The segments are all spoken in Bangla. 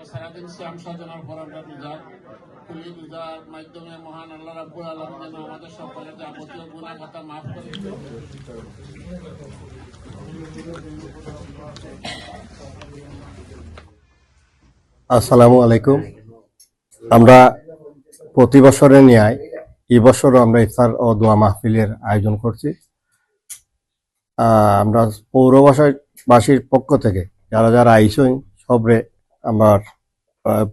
সারাদিন শ্যাম সাধনার পর আমরা রোজা খুলি। রোজার মাধ্যমে মহান আল্লাহ রাব্বুল আলামিন যেন আমাদের সকলের যাবতীয় গুনাহ কথা মাফ করে দিন। আসসালামু আলাইকুম। আমরা প্রতি বছরের ন্যায় এই বছরও আমরা ইফতার ও দোয়া মাহফিলের আয়োজন করছি। আমরা পৌরবাসীর পক্ষ থেকে যারা যারা আইসেন সবরে আমার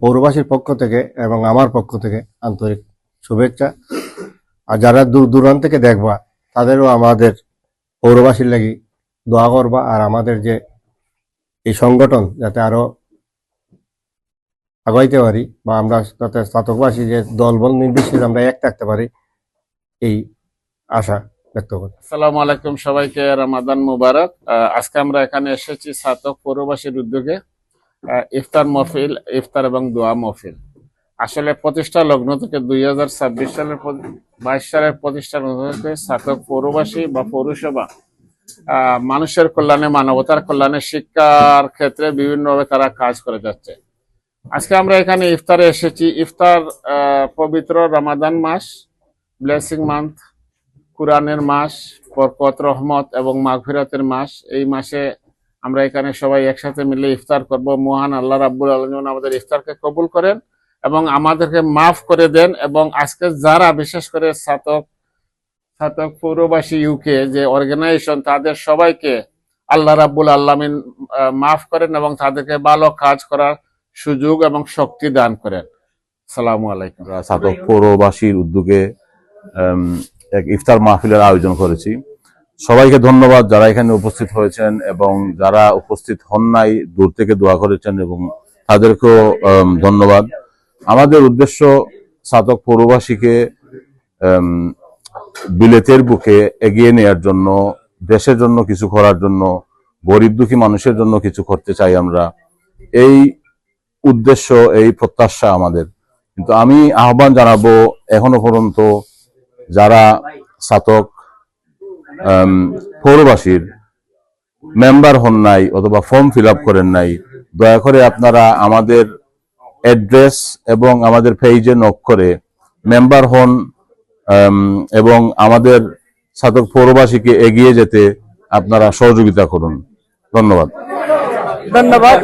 পৌরবাসীর পক্ষ থেকে এবং আমার পক্ষ থেকে আন্তরিক শুভেচ্ছা। আর যারা দূর দূরান্ত থেকে দেখবা তাদেরও আমাদের পৌরবাসীর লাগি দোয়া করবা। আর আমাদের যে এই সংগঠন যাতে আরো আগাইতে পারি বা আমরা যাতে স্নাতকবাসী যে দলবল নির্বিশেষে আমরা এক থাকতে পারি এই আশা ব্যক্ত করি। আসসালামু আলাইকুম, সবাইকে রমাদান মুবারক। আজকে আমরা এখানে এসেছি ছাতক পৌরবাসীর উদ্যোগে ইফতার মহফিল, ইফতার এবং দোয়া মহফিল। আসলে প্রতিষ্ঠা লগ্ন থেকে 2026 সালের 22 সালের প্রতিষ্ঠা লগ্ন থেকে ছাতক পৌরবাসী বা পৌরসভা মানুষের কল্যাণে, মানবতার কল্যাণে, শিক্ষার ক্ষেত্রে বিভিন্নভাবে তারা কাজ করে যাচ্ছে। আজকে আমরা এখানে ইফতারে এসেছি। ইফতার পবিত্র রমাদান মাস, ব্লেসিং মান্থ, কুরআনের মাস, বরকত, রহমত এবং মাগফিরাতের মাস। এই মাসে আমরা এখানে সবাই একসাথে মিলে ইফতার করব। মহান আল্লাহ রাব্বুল আলামিন আমাদের ইফতারকে কবুল করেন এবং আমাদেরকে মাফ করে দেন। এবং আজকে যারা বিশেষ করে ছাতক পৌরবাসী ইউকে যে অর্গানাইজেশন, তাদের সবাইকে আল্লাহ রাব্বুল আলামিন মাফ করেন এবং তাদেরকে ভালো কাজ করার সুযোগ এবং শক্তি দান করেন। আসসালামু আলাইকুম। ছাতক পৌরবাসীর উদ্যোগে এক ইফতার মাহফিলের আয়োজন করেছি। সবাইকে ধন্যবাদ যারা এখানে উপস্থিত হয়েছেন এবং যারা উপস্থিত হন নাই, দূর থেকে দোয়া করেছেন এবং তাদেরকেও ধন্যবাদ। আমাদের উদ্দেশ্য ছাতক পৌরবাসীকে বিলেতের বুকে এগিয়ে নেওয়ার জন্য, দেশের জন্য কিছু করার জন্য, গরিব দুঃখী মানুষের জন্য কিছু করতে চাই আমরা। এই উদ্দেশ্য, এই প্রত্যাশা আমাদের। কিন্তু আমি আহ্বান জানাবো, এখনো পর্যন্ত যারা ছাতক পৌরবাসীর মেম্বার হন নাই অথবা ফর্ম ফিল আপ করেন নাই, দয়া করে আপনারা আমাদের অ্যাড্রেস এবং আমাদের পেজে নক করে মেম্বার হন এবং আমাদের ছাতক পৌরবাসীকে এগিয়ে যেতে আপনারা সহযোগিতা করুন। ধন্যবাদ।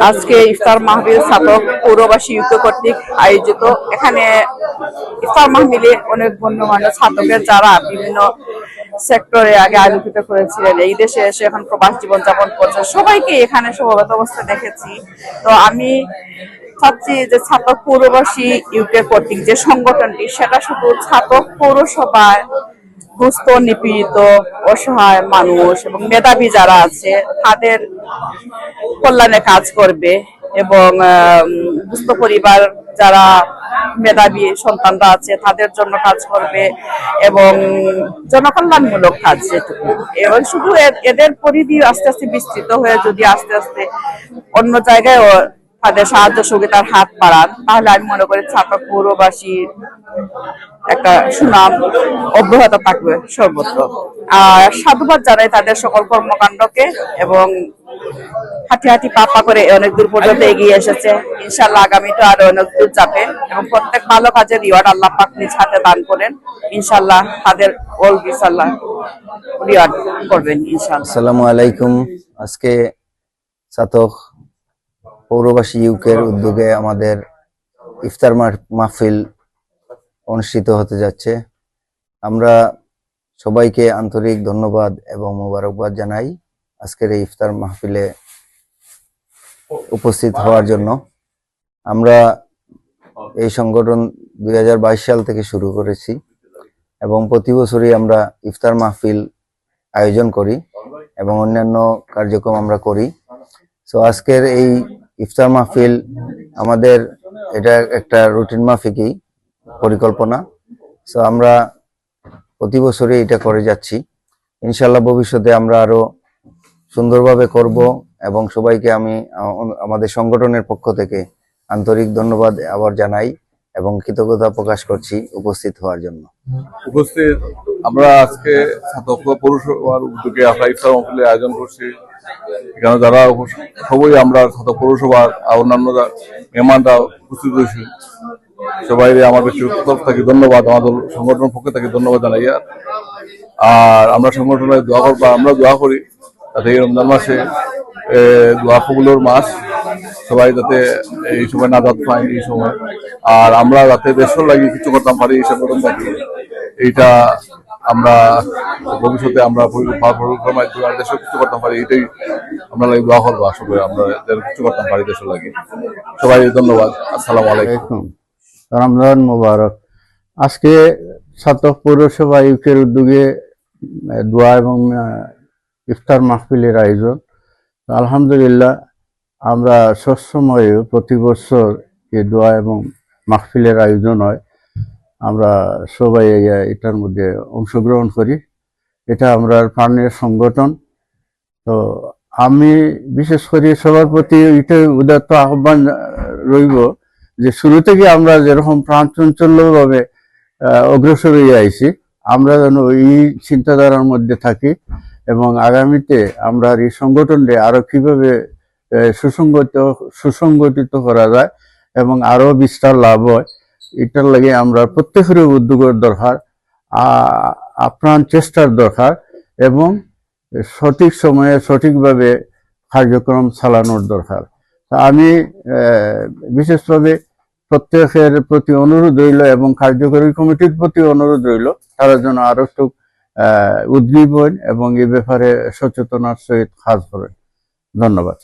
আজকে ইফতার মাহফিল ছাতক পৌরবাসী ইউকে কর্তৃক আয়োজিত। এখানে ইফতার মাহফিলে অনেক গণ্যমান্য ছাতকের যারা বিভিন্ন সেক্টরে আগে আলোকিত করেছিলেন, এই দেশে এসে এখন প্রবাস জীবন যাপন করছে, সবাইকে এখানে সমবেত অবস্থায় দেখেছি। তো আমি চাচ্ছি যে ছাতক পৌরবাসী ইউকে কর্তৃক যে সংগঠনটি, সেটা শুধু ছাতক পৌরসভায় দুস্থ, নিপীড়িত, অসহায় মানুষ এবং মেধাবী যারা আছে তাদের কল্যাণে কাজ করবে এবং দুস্থ পরিবার যারা মেধাবী সন্তানরা আছে তাদের জন্য কাজ করবে এবং জনকল্যাণমূলক কাজ যেটুকু। এবং শুধু এদের পরিধি আস্তে আস্তে বিস্তৃত হয়ে যদি আস্তে আস্তে অন্য জায়গায়ও তাদের সাহায্য সহযোগিতার হাত বাড়ান, তাহলে আমি মনে করি ছাতক পৌরবাসীর একটা সুনাম অব্যাহত থাকবে সর্বত্র। আর সাধুবাদ জানাই তাদের সকল কর্মকাণ্ডকে এবং হাঁটি হাঁটি পা করে অনেক দূর পর্যন্ত এগিয়ে এসেছে। ইনশাআল্লাহ আগামীতে আরো অনেক দূর যাবে এবং প্রত্যেক ভালো কাজের রিওয়ার্ড আল্লাহ পাক নিজ হাতে দান করেন। ইনশাআল্লাহ তাদের অল ইনশাআল্লাহ রিওয়ার্ড করবেন ইনশাআল্লাহ। আসসালামু আলাইকুম। আজকে ছাতক পৌরবাসী ইউকের উদ্যোগে আমাদের ইফতার মাহফিল অনুষ্ঠিত হতে যাচ্ছে। আমরা সবাইকে আন্তরিক ধন্যবাদ এবং মোবারকবাদ জানাই আজকের এই ইফতার মাহফিলে উপস্থিত হওয়ার জন্য। আমরা এই সংগঠন 2022 সাল থেকে শুরু করেছি এবং প্রতি বছরই আমরা ইফতার মাহফিল আয়োজন করি এবং অন্যান্য কার্যক্রম আমরা করি। সো আজকের এই ইফতার মাহফিল আমাদের এটা একটা রুটিন মাফিকই পরিকল্পনা। সো আমরা প্রতি বছরই এটা করে যাচ্ছি। ইনশাআল্লাহ ভবিষ্যতে আমরা আরো সুন্দরভাবে করব এবং সবাইকে আমি আমাদের সংগঠনের পক্ষ থেকে আন্তরিক ধন্যবাদ আবার জানাই এবং কৃতজ্ঞতা প্রকাশ করছি উপস্থিত হওয়ার জন্য। আমরা আজকে ছাতক পৌরসভার উদ্যোগে আমরা ইফতার মাহফিলের আয়োজন করছি। এখানে যারা সবাই আমরা সাথে পৌরসভার আর অন্যান্য মেহমানরা উপস্থিত হয়েছি, সবাই আমার ব্যক্তিগত তরফ থেকে ধন্যবাদ, আমাদের সংগঠনের পক্ষ থেকে ধন্যবাদ জানাই। আর আমরা সংগঠনে দোয়া করবো, আমরা দোয়া করি যাতে এই রমজান মাসে দোয়া কবুলের মাস, সবাই যাতে এই সময় নাজাত পায় এই সময়, আর আমরা যাতে দেশের লাগি কিছু করতাম পারি এই সংগঠন থাকি, এইটা আমরা ভবিষ্যতে আমরা দেশের কিছু করতাম পারি, এটাই আমরা লাগি দোয়া করবো। আসলে আমরা কিছু করতাম পারি দেশের লাগি। সবাই ধন্যবাদ। আসসালামু আলাইকুম। রমজান মোবারক। আজকে ছাতক পৌরসভা ইউকের উদ্যোগে দোয়া এবং ইফতার মাহফিলের আয়োজন। আলহামদুলিল্লাহ, আমরা সবসময় প্রতি বছর এই দোয়া এবং মাহফিলের আয়োজন হয়, আমরা সবাই এটার মধ্যে অংশগ্রহণ করি। এটা আমরা প্রাণের সংগঠন। তো আমি বিশেষ করে সবার প্রতি এটা উদাত্ত আহ্বান রইব যে শুরু থেকে আমরা যেরকম প্রাণ চঞ্চল্যভাবে অগ্রসর হয়ে আইছি, আমরা যেন এই চিন্তাধারার মধ্যে থাকি এবং আগামীতে আমরা এই সংগঠনকে আরো কিভাবে সুসংগঠিত করা যায় এবং আরো বিস্তার লাভ হয়, এটার লাগে আমরা প্রত্যেকের উদ্যোগের দরকার, আপ্রাণ চেষ্টার দরকার এবং সঠিক সময়ে সঠিকভাবে কার্যক্রম চালানোর দরকার। আমি বিশেষভাবে প্রত্যেকের প্রতি অনুরোধ রইল এবং কার্যকরী কমিটির প্রতি অনুরোধ রইল, তারা যেন আরো একটু উদ্গ্রীব হন এবং এ ব্যাপারে সচেতনার সহিত কাজ করেন। ধন্যবাদ।